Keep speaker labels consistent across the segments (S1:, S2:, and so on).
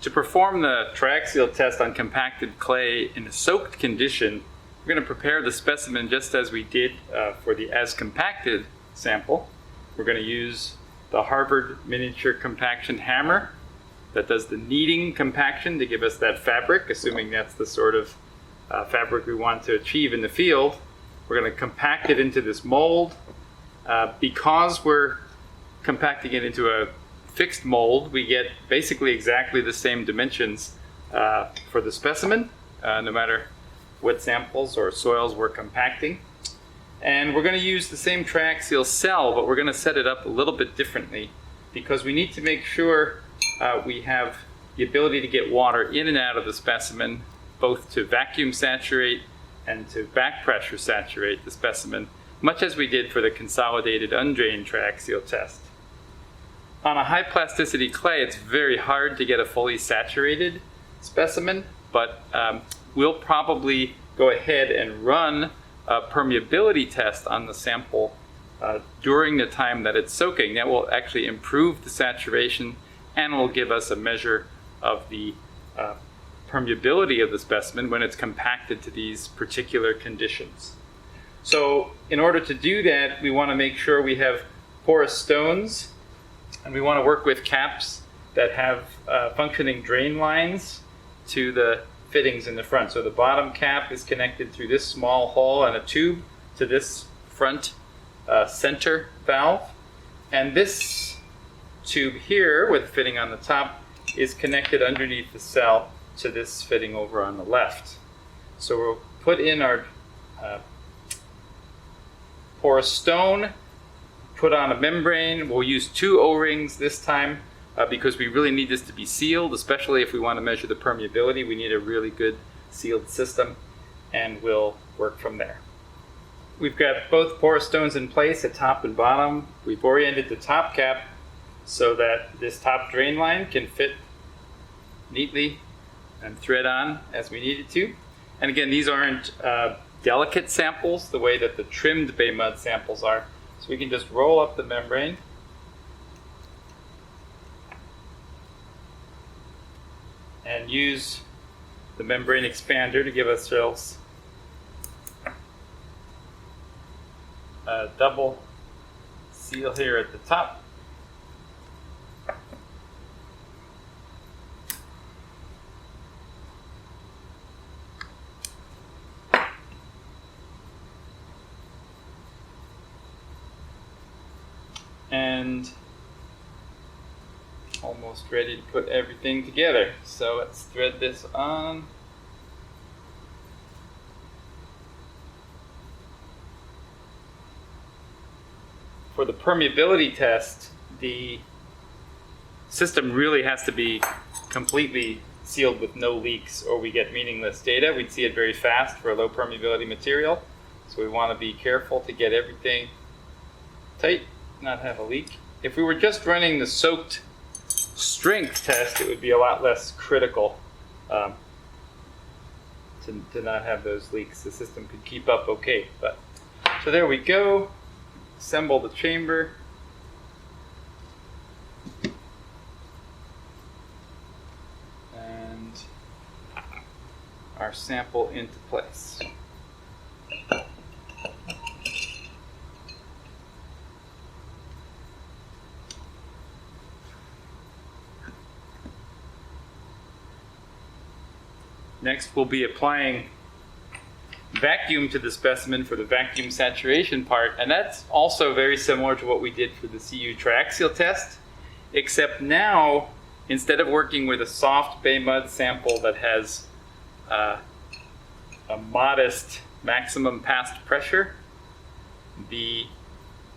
S1: To perform the triaxial test on compacted clay in a soaked condition, we're going to prepare the specimen just as we did for the as compacted sample. We're going to use the Harvard miniature compaction hammer that does the kneading compaction to give us that fabric, assuming that's the sort of fabric we want to achieve in the field. We're going to compact it into this mold. Because we're compacting it into a fixed mold, we get basically exactly the same dimensions for the specimen, no matter what samples or soils we're compacting. And we're going to use the same triaxial cell, but we're going to set it up a little bit differently because we need to make sure we have the ability to get water in and out of the specimen, both to vacuum saturate and to back pressure saturate the specimen, much as we did for the consolidated undrained triaxial test. On a high plasticity clay, it's very hard to get a fully saturated specimen, but we'll probably go ahead and run a permeability test on the sample during the time that it's soaking. That will actually improve the saturation and will give us a measure of the permeability of the specimen when it's compacted to these particular conditions. So in order to do that, we want to make sure we have porous stones, and we want to work with caps that have functioning drain lines to the fittings in the front. So the bottom cap is connected through this small hole and a tube to this front center valve. And this tube here with fitting on the top is connected underneath the cell to this fitting over on the left. So we'll put in our porous stone, put on a membrane. We'll use 2 O-rings this time because we really need this to be sealed, especially if we want to measure the permeability. We need a really good sealed system, and we'll work from there. We've got both porous stones in place at top and bottom. We've oriented the top cap so that this top drain line can fit neatly and thread on as we need it to. And again, these aren't delicate samples the way that the trimmed bay mud samples are. So we can just roll up the membrane and use the membrane expander to give ourselves a double seal here at the top. And almost ready to put everything together. So let's thread this on. For the permeability test, the system really has to be completely sealed with no leaks or we get meaningless data. We'd see it very fast for a low permeability material. So we want to be careful to get everything tight, not have a leak. If we were just running the soaked strength test, it would be a lot less critical to not have those leaks. The system could keep up okay. But so there we go. Assemble the chamber. And our sample into place. Next, we'll be applying vacuum to the specimen for the vacuum saturation part, and that's also very similar to what we did for the CU triaxial test, except now, instead of working with a soft bay mud sample that has a modest maximum passed pressure, the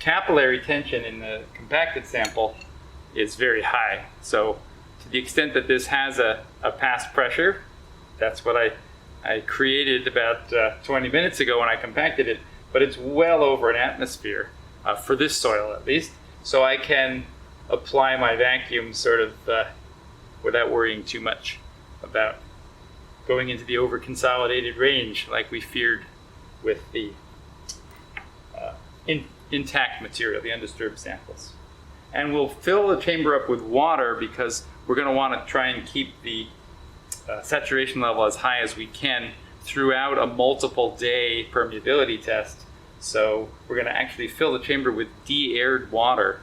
S1: capillary tension in the compacted sample is very high. So to the extent that this has a passed pressure, that's what I created about 20 minutes ago when I compacted it, but it's well over an atmosphere for this soil at least. So I can apply my vacuum sort of without worrying too much about going into the over-consolidated range like we feared with the intact material, the undisturbed samples. And we'll fill the chamber up with water because we're going to want to try and keep the saturation level as high as we can throughout a multiple day permeability test. So we're going to actually fill the chamber with de-aired water,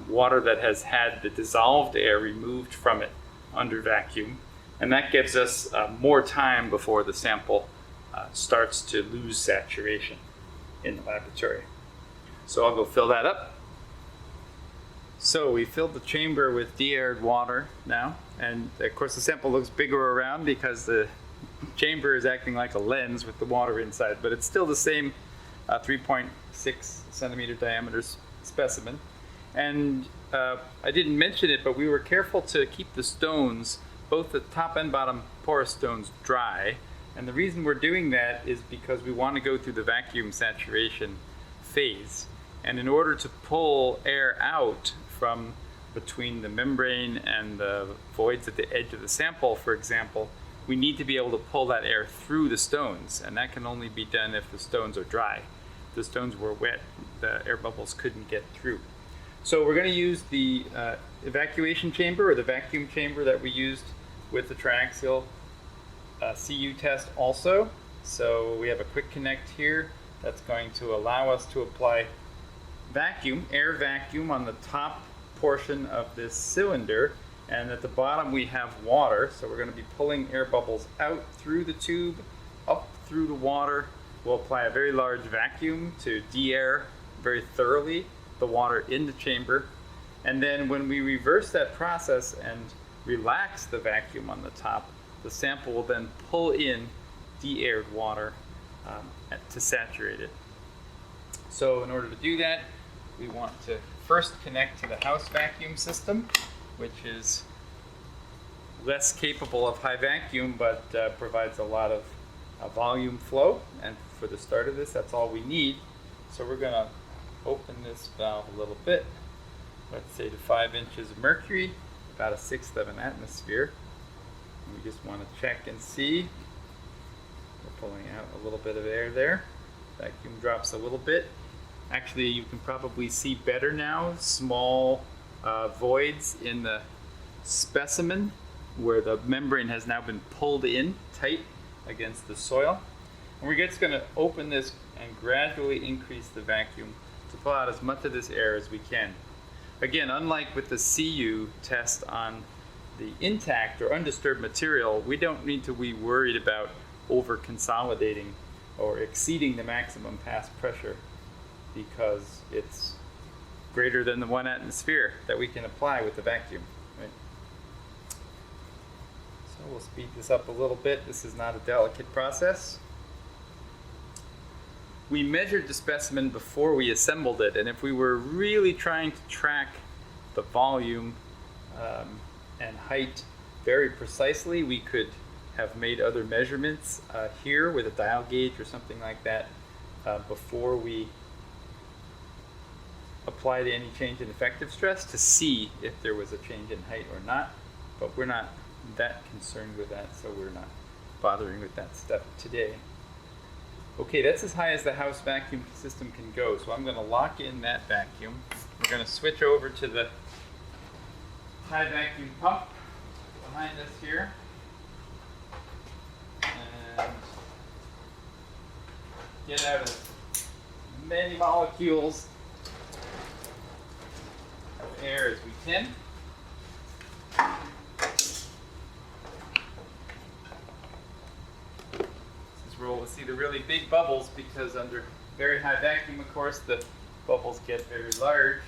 S1: water that has had the dissolved air removed from it under vacuum. And that gives us more time before the sample starts to lose saturation in the laboratory. So I'll go fill that up. So we filled the chamber with de-aired water now, and of course the sample looks bigger around because the chamber is acting like a lens with the water inside, but it's still the same 3.6 centimeter diameter specimen. And I didn't mention it, but we were careful to keep the stones, both the top and bottom porous stones, dry. And the reason we're doing that is because we want to go through the vacuum saturation phase. And in order to pull air out from between the membrane and the voids at the edge of the sample, for example, we need to be able to pull that air through the stones, and that can only be done if the stones are dry. If the stones were wet, the air bubbles couldn't get through. So we're going to use the evacuation chamber, or the vacuum chamber that we used with the triaxial CU test also. So we have a quick connect here that's going to allow us to apply vacuum, air vacuum, on the top portion of this cylinder, and at the bottom we have water. So we're going to be pulling air bubbles out through the tube, up through the water. We'll apply a very large vacuum to de-air very thoroughly the water in the chamber, and then when we reverse that process and relax the vacuum on the top, the sample will then pull in de-aired water to saturate it. So in order to do that, we want to first connect to the house vacuum system, which is less capable of high vacuum, but provides a lot of volume flow. And for the start of this, that's all we need. So we're going to open this valve a little bit, let's say to 5 inches of mercury, about 1/6 of an atmosphere. And we just want to check and see. We're pulling out a little bit of air there. Vacuum drops a little bit. Actually, you can probably see better now, small voids in the specimen where the membrane has now been pulled in tight against the soil. And we're just going to open this and gradually increase the vacuum to pull out as much of this air as we can. Again, unlike with the CU test on the intact or undisturbed material, we don't need to be worried about over consolidating or exceeding the maximum pass pressure, because it's greater than the 1 atmosphere that we can apply with the vacuum. Right? So we'll speed this up a little bit. This is not a delicate process. We measured the specimen before we assembled it, and if we were really trying to track the volume and height very precisely, we could have made other measurements here with a dial gauge or something like that before we applied any change in effective stress to see if there was a change in height or not, but we're not that concerned with that, so we're not bothering with that stuff today. Okay, that's as high as the house vacuum system can go, so I'm going to lock in that vacuum. We're going to switch over to the high vacuum pump behind us here, and get out as many molecules of air as we can. We'll see the really big bubbles because under very high vacuum, of course, the bubbles get very large.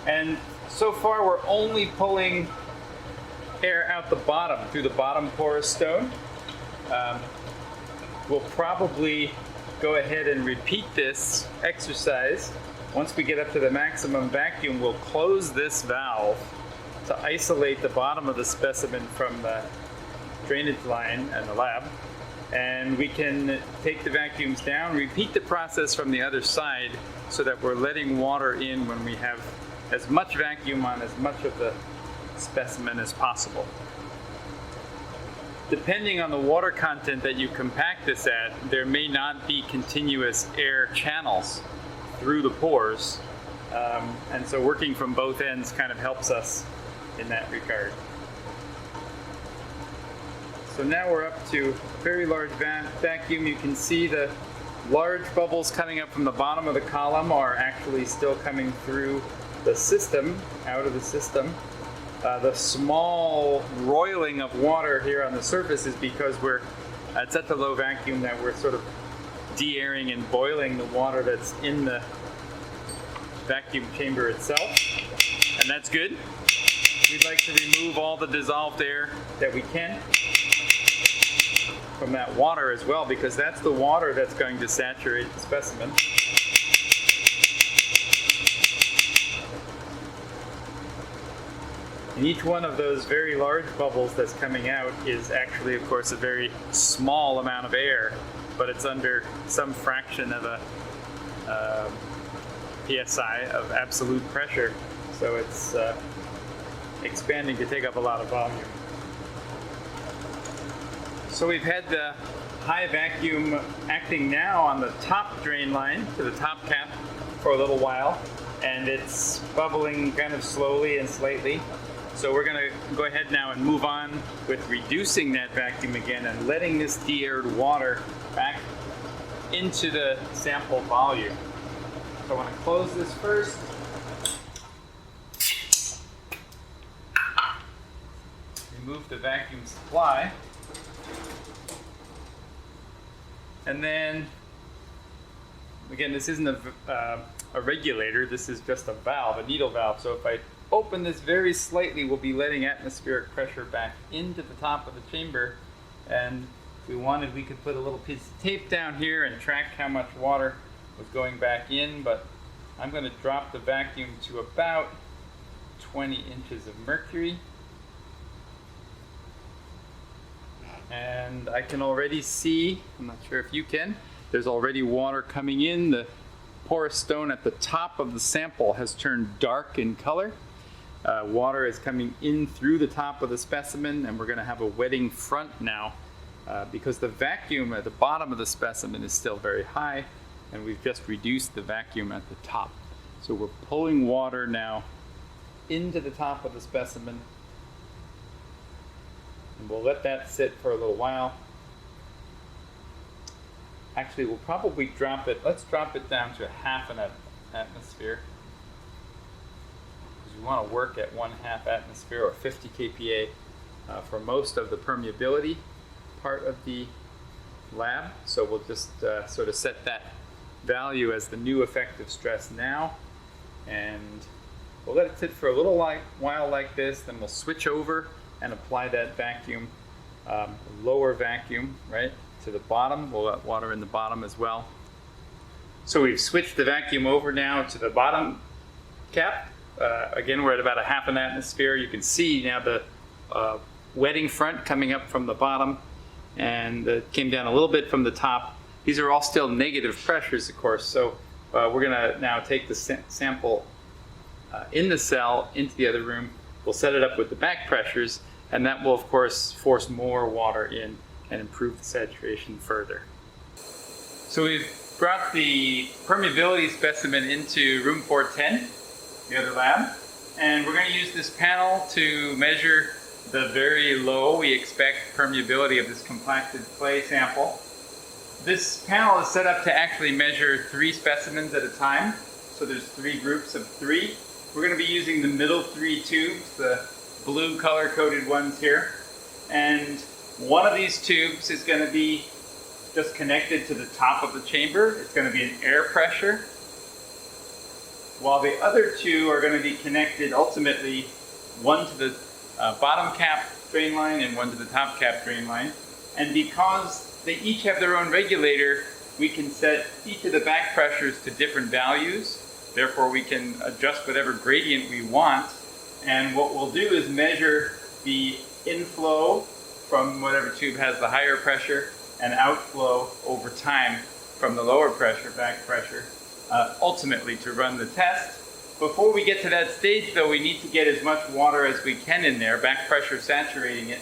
S1: And so far, we're only pulling air out the bottom through the bottom porous stone. We'll probably go ahead and repeat this exercise. Once we get up to the maximum vacuum, we'll close this valve to isolate the bottom of the specimen from the drainage line and the lab. And we can take the vacuums down, repeat the process from the other side so that we're letting water in when we have as much vacuum on as much of the specimen as possible. depending on the water content that you compact this at, there may not be continuous air channels through the pores. And so working from both ends kind of helps us in that regard. So now we're up to a very large vacuum. You can see the large bubbles coming up from the bottom of the column are actually still coming through the system, out of the system. The small roiling of water here on the surface is because it's at the low vacuum that we're sort of de-airing and boiling the water that's in the vacuum chamber itself, and that's good. We'd like to remove all the dissolved air that we can from that water as well, because that's the water that's going to saturate the specimen. And each one of those very large bubbles that's coming out is actually, of course, a very small amount of air, but it's under some fraction of a psi of absolute pressure, so it's expanding to take up a lot of volume. So we've had the high vacuum acting now on the top drain line to the top cap for a little while, and it's bubbling kind of slowly and slightly. So we're going to go ahead now and move on with reducing that vacuum again and letting this de-aired water back into the sample volume. So I want to close this first. Remove the vacuum supply. And then, again, this isn't a regulator, this is just a valve, a needle valve. So if I open this very slightly, we'll be letting atmospheric pressure back into the top of the chamber. And if we wanted, we could put a little piece of tape down here and track how much water was going back in, but I'm going to drop the vacuum to about 20 inches of mercury. And I can already see, I'm not sure if you can, there's already water coming in. The porous stone at the top of the sample has turned dark in color. Water is coming in through the top of the specimen, and we're going to have a wetting front now because the vacuum at the bottom of the specimen is still very high, and we've just reduced the vacuum at the top. So we're pulling water now into the top of the specimen, and we'll let that sit for a little while. Actually, we'll probably drop it, let's drop it down to half an atmosphere. We want to work at 1/2 atmosphere or 50 kPa for most of the permeability part of the lab. So we'll just sort of set that value as the new effective stress now, and we'll let it sit for a little while like this. Then we'll switch over and apply that vacuum, lower vacuum, right, to the bottom. We'll let water in the bottom as well. So we've switched the vacuum over now to the bottom cap. Again, we're at about 1/2 atmosphere. You can see now the wetting front coming up from the bottom, and it came down a little bit from the top. These are all still negative pressures, of course, so we're going to now take the sample in the cell into the other room. We'll set it up with the back pressures, and that will, of course, force more water in and improve the saturation further. So we've brought the permeability specimen into room 410. The other lab, and we're going to use this panel to measure the very low, we expect, permeability of this compacted clay sample. This panel is set up to actually measure 3 specimens at a time, so there's 3 groups of 3. We're going to be using the middle 3 tubes, the blue color-coded ones here, and one of these tubes is going to be just connected to the top of the chamber. It's going to be an air pressure, while the other 2 are going to be connected ultimately, one to the bottom cap drain line and one to the top cap drain line. And because they each have their own regulator, we can set each of the back pressures to different values. Therefore, we can adjust whatever gradient we want. And what we'll do is measure the inflow from whatever tube has the higher pressure and outflow over time from the lower pressure, back pressure. Ultimately to run the test. Before we get to that stage, though, we need to get as much water as we can in there, back pressure saturating it,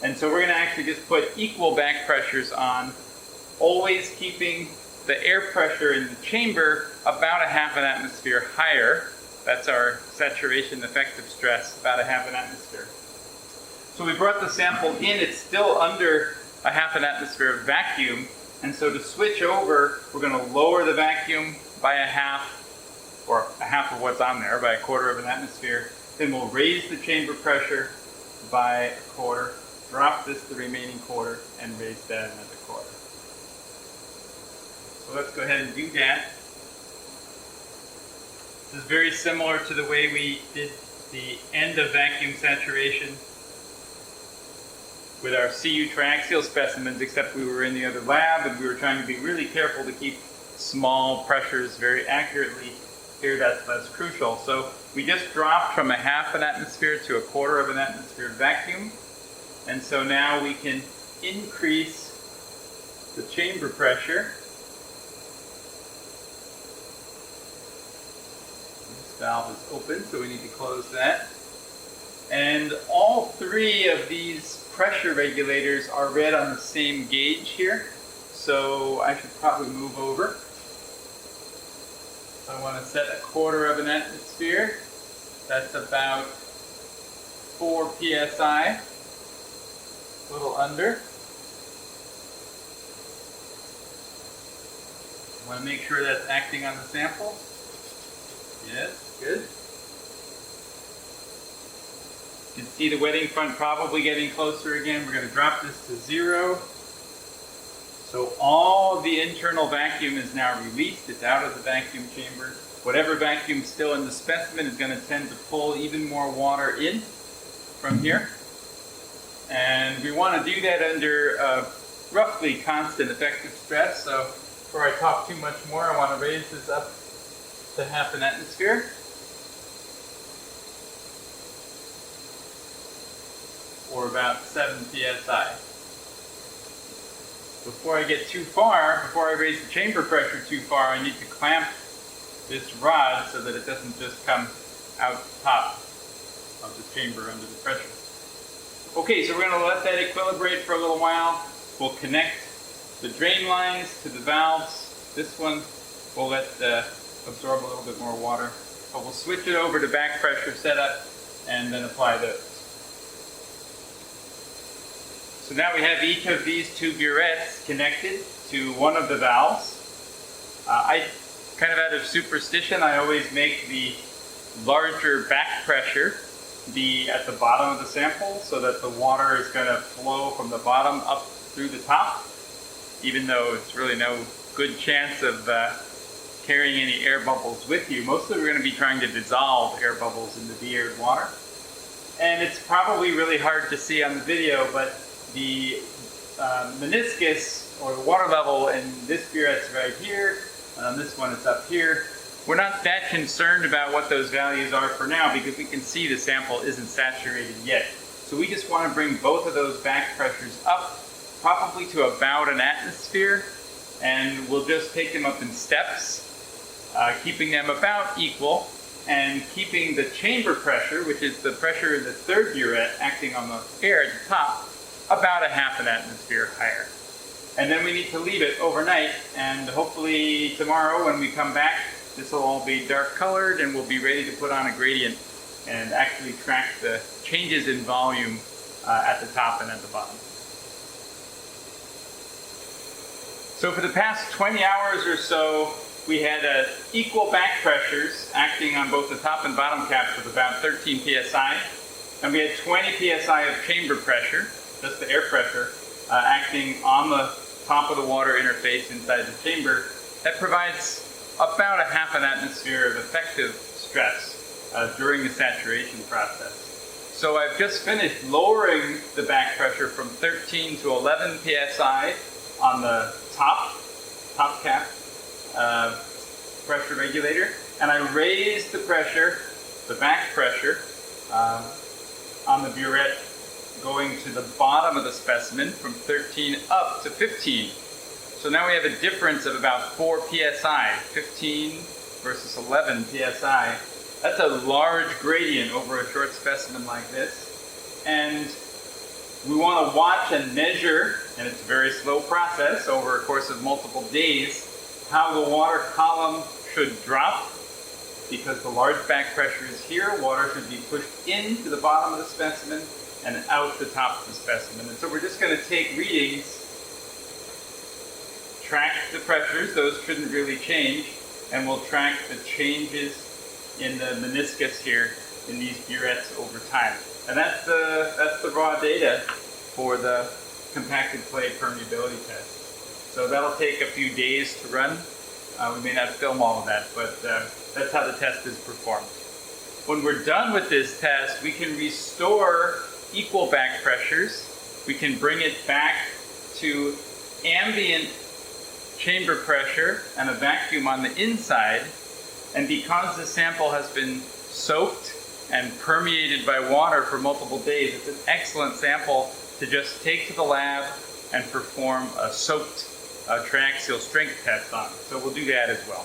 S1: And so we're going to actually just put equal back pressures on, always keeping the air pressure in the chamber about a half an atmosphere higher. That's our saturation effective stress, about a half an atmosphere. So we brought the sample in, it's still under a half an atmosphere of vacuum, and so to switch over, we're going to lower the vacuum by a half, or a half of what's on there, by a quarter of an atmosphere. Then we'll raise the chamber pressure by a quarter, drop this the remaining quarter, and raise that another quarter. So let's go ahead and do that. This is very similar to the way we did the end of vacuum saturation with our CU triaxial specimens, except we were in the other lab and we were trying to be really careful to keep small pressures very accurately. Here that's less crucial. So we just dropped from a half an atmosphere to a quarter of an atmosphere vacuum. And so now we can increase the chamber pressure. This valve is open, so we need to close that. And all three of these pressure regulators are read on the same gauge here. So I should probably move over. So I want to set a quarter of an atmosphere. That's about 4 psi. A little under. I want to make sure that's acting on the sample. Yes, good. You can see the wetting front probably getting closer again. We're going to drop this to 0. So all of the internal vacuum is now released. It's out of the vacuum chamber. Whatever vacuum is still in the specimen is going to tend to pull even more water in from here. And we want to do that under roughly constant effective stress. So before I talk too much more, I want to raise this up to half an atmosphere. Or about 7 psi. Before I get too far, before I raise the chamber pressure too far, I need to clamp this rod so that it doesn't just come out top of the chamber under the pressure. Okay, so we're going to let that equilibrate for a little while. We'll connect the drain lines to the valves. This one we'll let absorb a little bit more water. But we'll switch it over to back pressure setup and then apply those. So now we have each of these two burettes connected to one of the valves. I kind of out of superstition, I always make the larger back pressure be at the bottom of the sample so that the water is going to flow from the bottom up through the top, even though it's really no good chance of carrying any air bubbles with you. Mostly we're going to be trying to dissolve air bubbles in the de-aired water. And it's probably really hard to see on the video, but the meniscus or the water level in this burette's right here, and on this one it's up here. We're not that concerned about what those values are for now because we can see the sample isn't saturated yet. So we just want to bring both of those back pressures up, probably to about an atmosphere, and we'll just take them up in steps, keeping them about equal, and keeping the chamber pressure, which is the pressure in the third burette acting on the air at the top, about a half an atmosphere higher. And then we need to leave it overnight, and hopefully tomorrow when we come back, this will all be dark colored and we'll be ready to put on a gradient and actually track the changes in volume at the top and at the bottom. So for the past 20 hours or so, we had equal back pressures acting on both the top and bottom caps with about 13 psi. And we had 20 psi of chamber pressure, just the air pressure, acting on the top of the water interface inside the chamber. That provides about a half an atmosphere of effective stress during the saturation process. So I've just finished lowering the back pressure from 13 to 11 psi on the top cap pressure regulator, and I raised the pressure, the back pressure, on the burette going to the bottom of the specimen from 13 up to 15. So now we have a difference of about 4 psi, 15 versus 11 psi. That's a large gradient over a short specimen like this. And We want to watch and measure, and it's a very slow process over a course of multiple days, how the water column should drop. Because the large back pressure is here, water should be pushed into the bottom of the specimen and out the top of the specimen. And so we're just going to take readings, track the pressures, those shouldn't really change, and we'll track the changes in the meniscus here in these burettes over time. And that's the raw data for the compacted clay permeability test. So that'll take a few days to run. We may not film all of that, but that's how the test is performed. When we're done with this test, we can restore equal back pressures. We can bring it back to ambient chamber pressure and a vacuum on the inside. And because the sample has been soaked and permeated by water for multiple days, it's an excellent sample to just take to the lab and perform a soaked triaxial strength test on. So we'll do that as well.